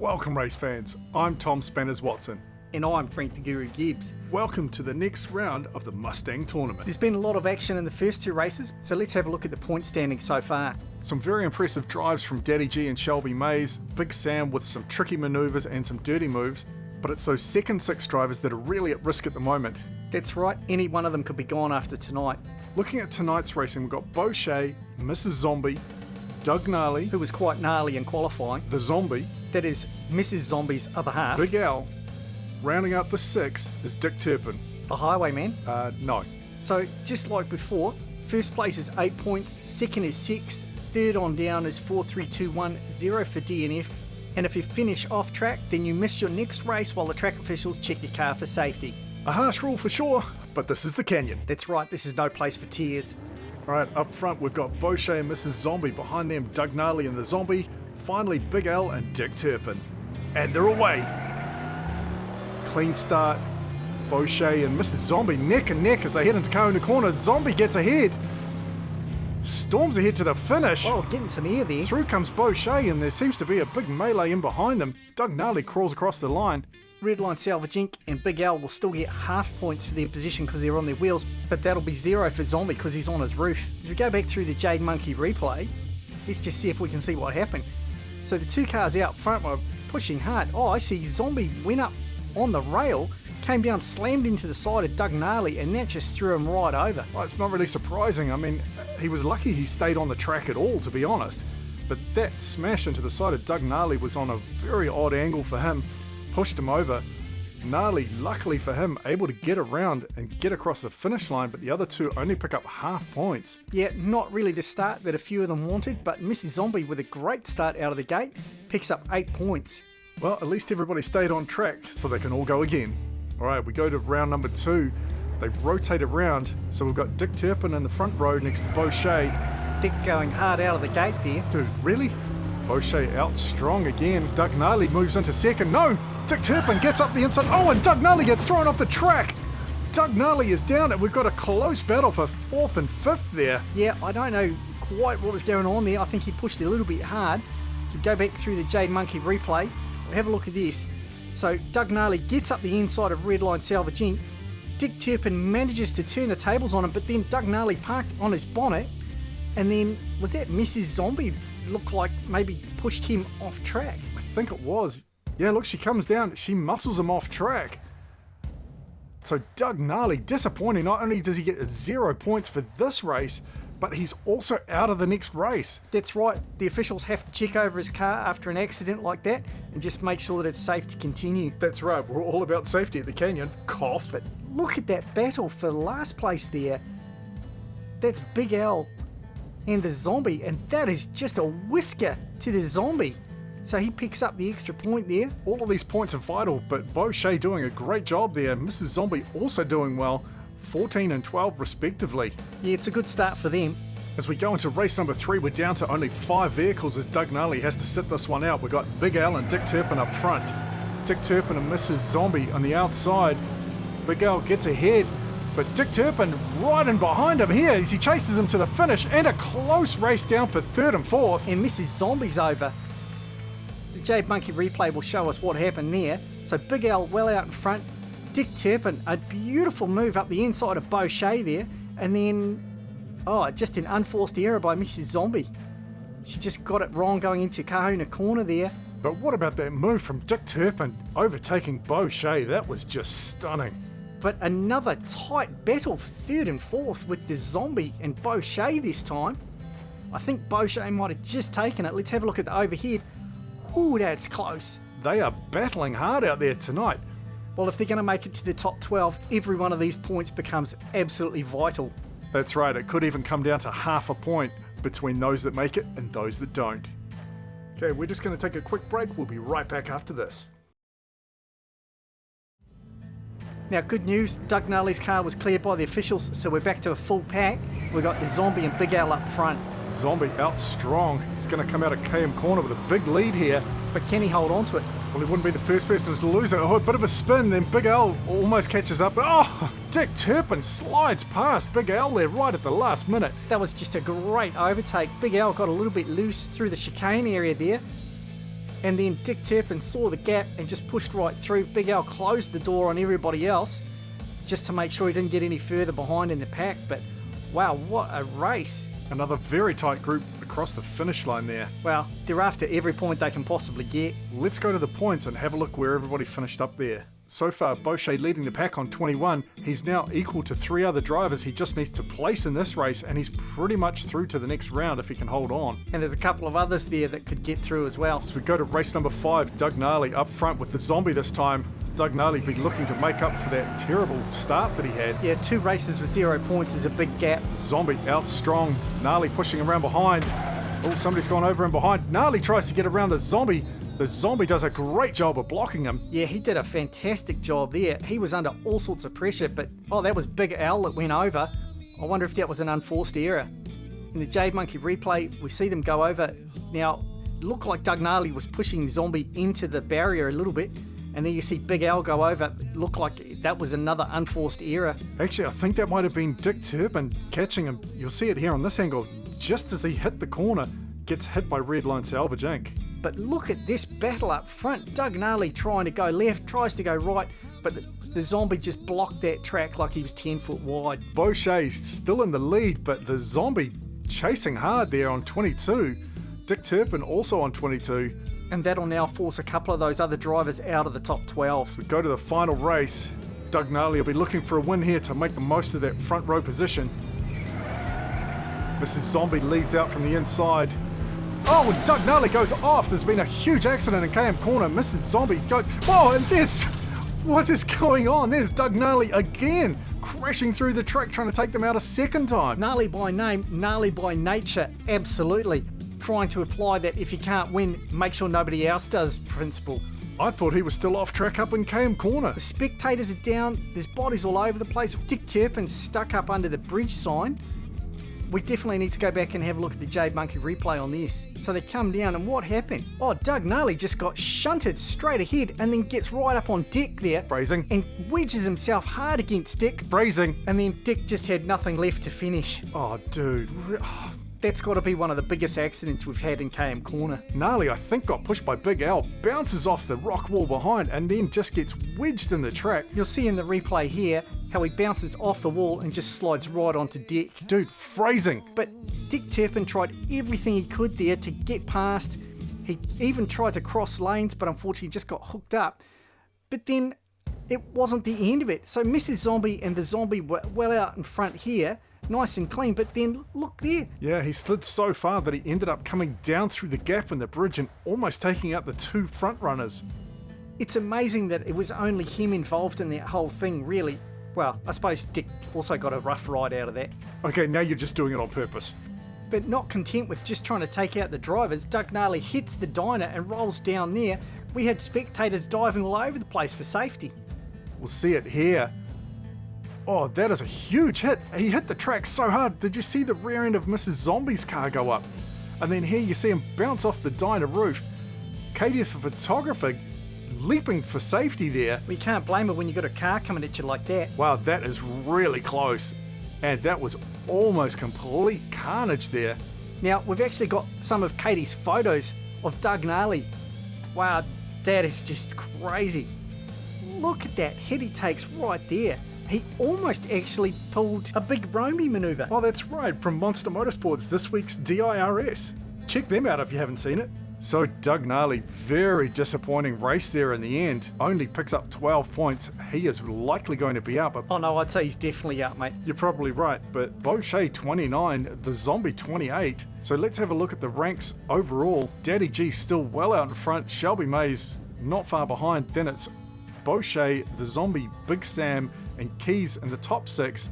Welcome race fans, I'm Tom Spanners Watson. And I'm Frank the Guru Gibbs. Welcome to the next round of the Mustang tournament. There's been a lot of action in the first two races, so let's have a look at the point standing so far. Some very impressive drives from Daddy G and Shelby Mays, Big Sam with some tricky manoeuvres and some dirty moves, but it's those second six drivers that are really at risk at the moment. That's right, any one of them could be gone after tonight. Looking at tonight's racing, we've got Beauchet, Mrs. Zombie, Doug Gnarly, Who was quite gnarly in qualifying. the Zombie, That is Mrs. Zombie's other half. Big Al. Rounding out the six is Dick Turpin. The Highwayman. No. So, just like before, first place is 8 points, second is 6, third on down is 4, 3, 2, 1, 0 for DNF. And if you finish off track, then you miss your next race while the track officials check your car for safety. A harsh rule for sure, but this is the Canyon. That's right, this is no place for tears. Alright, up front we've got Beauchet and Mrs. Zombie. Behind them, Doug Gnarly and the Zombie. Finally, Big Al and Dick Turpin. And they're away. Clean start. Beauchet and Mrs. Zombie neck and neck as they head into Kahuna Corner. Zombie gets ahead. Storms ahead to the finish. Oh, getting some air there. Through comes Beauchet and there seems to be a big melee in behind them. Doug Gnarly crawls across the line. Redline Salvage Inc. and Big Al will still get half points for their position because they're on their wheels, but that'll be 0 for Zombie because he's on his roof. As we go back through the Jade Monkey replay, let's just see if we can see what happened. So the two cars out front were pushing hard. Oh, I see Zombie went up on the rail, came down, slammed into the side of Doug Gnarly, and that just threw him right over. Well, it's not really surprising. I mean, he was lucky he stayed on the track at all, to be honest. But that smash into the side of Doug Gnarly was on a very odd angle for him. Pushed him over. Gnarly, luckily for him, able to get around and get across the finish line, but the other two only pick up half points. Yeah, not really the start that a few of them wanted, but Mrs. Zombie, with a great start out of the gate, picks up 8 points. Well, at least everybody stayed on track, so they can all go again. Alright, we go to round number 2. They rotate around, so we've got Dick Turpin in the front row next to Beauchet. Dick going hard out of the gate there. Dude, really? Beauchet out strong again. Doug Gnarly moves into second. No! Dick Turpin gets up the inside. Oh, and Doug Gnarly gets thrown off the track. Doug Gnarly is down, and we've got a close battle for 4th and 5th there. Yeah, I don't know quite what was going on there. I think he pushed a little bit hard. We go back through the Jade Monkey replay. Have a look at this. So Doug Gnarly gets up the inside of Redline Salvage Inc. Dick Turpin manages to turn the tables on him, but then Doug Gnarly parked on his bonnet. And then, was that Mrs. Zombie? Looked like maybe pushed him off track. I think it was. Yeah, look, she comes down. She muscles him off track. So Doug Gnarly, disappointing. Not only does he get 0 points for this race, but he's also out of the next race. That's right. The officials have to check over his car after an accident like that and just make sure that it's safe to continue. That's right. We're all about safety at the Canyon. Cough. But look at that battle for last place there. That's Big Al and the Zombie, and that is just a whisker to the Zombie. So he picks up the extra point there. All of these points are vital, but Beauchet doing a great job there. Mrs. Zombie also doing well, 14 and 12 respectively. Yeah, it's a good start for them. As we go into race number 3, we're down to only 5 vehicles as Doug Gnarly has to sit this one out. We've got Big Al and Dick Turpin up front. Dick Turpin and Mrs. Zombie on the outside. Big Al gets ahead, but Dick Turpin right in behind him here as he chases him to the finish, and a close race down for 3rd and 4th. And Mrs. Zombie's over. The Jade Monkey replay will show us what happened there. So Big Al well out in front. Dick Turpin, a beautiful move up the inside of Beauchet there. And then, just an unforced error by Mrs. Zombie. She just got it wrong going into Kahuna Corner there. But what about that move from Dick Turpin overtaking Beauchet? That was just stunning. But another tight battle for 3rd and 4th with the Zombie and Beauchet this time. I think Beauchet might have just taken it. Let's have a look at the overhead. Ooh, that's close. They are battling hard out there tonight. Well, if they're going to make it to the top 12, every one of these points becomes absolutely vital. That's right, it could even come down to half a point between those that make it and those that don't. Okay, we're just going to take a quick break. We'll be right back after this. Now, good news, Doug Gnarly's car was cleared by the officials, so we're back to a full pack. We've got the Zombie and Big Al up front. Zombie out strong. He's going to come out of KM Corner with a big lead here. But can he hold on to it? Well, he wouldn't be the first person to lose it. Oh, a bit of a spin, then Big Al almost catches up. Oh, Dick Turpin slides past Big Al there right at the last minute. That was just a great overtake. Big Al got a little bit loose through the chicane area there. And then Dick Turpin saw the gap and just pushed right through. Big Al closed the door on everybody else just to make sure he didn't get any further behind in the pack. But wow, what a race. Another very tight group across the finish line there. Well, they're after every point they can possibly get. Let's go to the points and have a look where everybody finished up there. So far, Bochet leading the pack on 21. He's now equal to 3 other drivers. He just needs to place in this race, and he's pretty much through to the next round if he can hold on. And there's a couple of others there that could get through as well. As we go to race number 5, Doug Gnarly up front with the Zombie this time. Doug Gnarly be looking to make up for that terrible start that he had. Yeah, 2 races with 0 points is a big gap. Zombie out strong. Gnarly pushing around behind. Oh, somebody's gone over and behind. Gnarly tries to get around the Zombie. The Zombie does a great job of blocking him. Yeah, he did a fantastic job there. He was under all sorts of pressure, but that was Big Al that went over. I wonder if that was an unforced error. In the Jade Monkey replay, we see them go over. Now, it looked like Doug Gnarly was pushing Zombie into the barrier a little bit, and then you see Big Al go over. It looked like that was another unforced error. Actually, I think that might have been Dick Turpin catching him. You'll see it here on this angle. Just as he hit the corner, gets hit by Redline Salvage Inc. But look at this battle up front. Doug Gnarly trying to go left, tries to go right, but the Zombie just blocked that track like he was 10 foot wide. Bochet's still in the lead, but the Zombie chasing hard there on 22. Dick Turpin also on 22. And that'll now force a couple of those other drivers out of the top 12. We go to the final race. Doug Gnarly will be looking for a win here to make the most of that front row position. Mrs. Zombie leads out from the inside. Oh, and Doug Gnarly goes off. There's been a huge accident in KM Corner. Mrs. Zombie goes... Oh, and there's... What is going on? There's Doug Gnarly again, crashing through the track, trying to take them out a second time. Gnarly by name, gnarly by nature, absolutely. Trying to apply that if you can't win, make sure nobody else does principle. I thought he was still off track up in KM Corner. The spectators are down, there's bodies all over the place. Dick Turpin's stuck up under the bridge sign. We definitely need to go back and have a look at the Jade Monkey replay on this. So they come down, and what happened? Oh, Doug Gnarly just got shunted straight ahead and then gets right up on Dick there. Phrasing. And wedges himself hard against Dick. Phrasing. And then Dick just had nothing left to finish. Oh, dude. That's got to be one of the biggest accidents we've had in KM Corner. Gnarly, I think, got pushed by Big Al, bounces off the rock wall behind, and then just gets wedged in the track. You'll see in the replay here how he bounces off the wall and just slides right onto Dick. Dude, phrasing. But Dick Turpin tried everything he could there to get past. He even tried to cross lanes, but unfortunately just got hooked up. But then it wasn't the end of it. So Mrs. Zombie and the Zombie were well out in front here, nice and clean, but then look there. Yeah, he slid so far that he ended up coming down through the gap in the bridge and almost taking out the 2 front runners. It's amazing that it was only him involved in that whole thing, really. Well, I suppose Dick also got a rough ride out of that. Okay, now you're just doing it on purpose. But not content with just trying to take out the drivers, Doug Gnarly hits the diner and rolls down there. We had spectators diving all over the place for safety. We'll see it here. Oh, that is a huge hit. He hit the track so hard. Did you see the rear end of Mrs. Zombie's car go up? And then here you see him bounce off the diner roof. Katie, the photographer, leaping for safety there. We can't blame her when you got a car coming at you like that. Wow, that is really close. And that was almost complete carnage there. Now, we've actually got some of Katie's photos of Doug Gnarly. Wow, that is just crazy. Look at that hit he takes right there. He almost actually pulled a big Romy manoeuvre. Oh, that's right, from Monster Motorsports, this week's DIRS. Check them out if you haven't seen it. So Doug Gnarly, very disappointing race there in the end. Only picks up 12 points. He is likely going to be out. But oh no, I'd say he's definitely out, mate. You're probably right, but Bochet 29, the Zombie 28. So let's have a look at the ranks overall. Daddy G still well out in front. Shelby Mays not far behind. Then it's Bochet, the Zombie, Big Sam, and Keys in the top 6.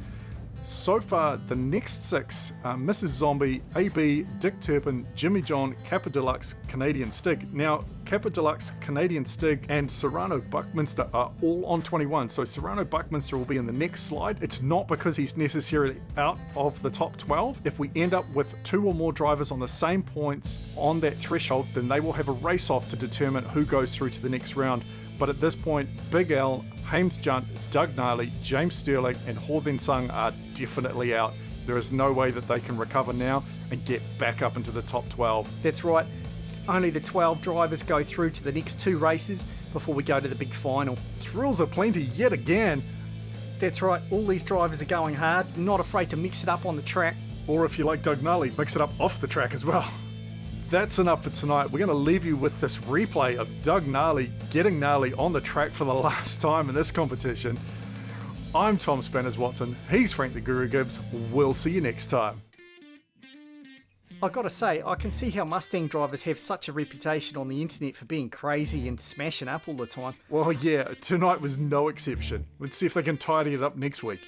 So far, the next 6 are Mrs. Zombie, AB, Dick Turpin, Jimmy John, Kappa Deluxe, Canadian Stig. Now, Kappa Deluxe, Canadian Stig, and Serrano Buckminster are all on 21. So Serrano Buckminster will be in the next slide. It's not because he's necessarily out of the top 12. If we end up with 2 or more drivers on the same points on that threshold, then they will have a race off to determine who goes through to the next round. But at this point, Big Al, Hames Junt, Doug Gnarly, James Sterling, and Horvin Sung are definitely out. There is no way that they can recover now and get back up into the top 12. That's right. It's Only the 12 drivers go through to the next 2 races before we go to the big final. Thrills aplenty yet again. That's right, all these drivers are going hard, not afraid to mix it up on the track. Or if you like Doug Gnarly, mix it up off the track as well. That's enough for tonight. We're going to leave you with this replay of Doug Gnarly getting gnarly on the track for the last time in this competition. I'm Tom Spanners Watson. He's Frank the Guru Gibbs. We'll see you next time. I gotta say, I can see how Mustang drivers have such a reputation on the internet for being crazy and smashing up all the time. Well, yeah, tonight was no exception. Let's see if they can tidy it up next week.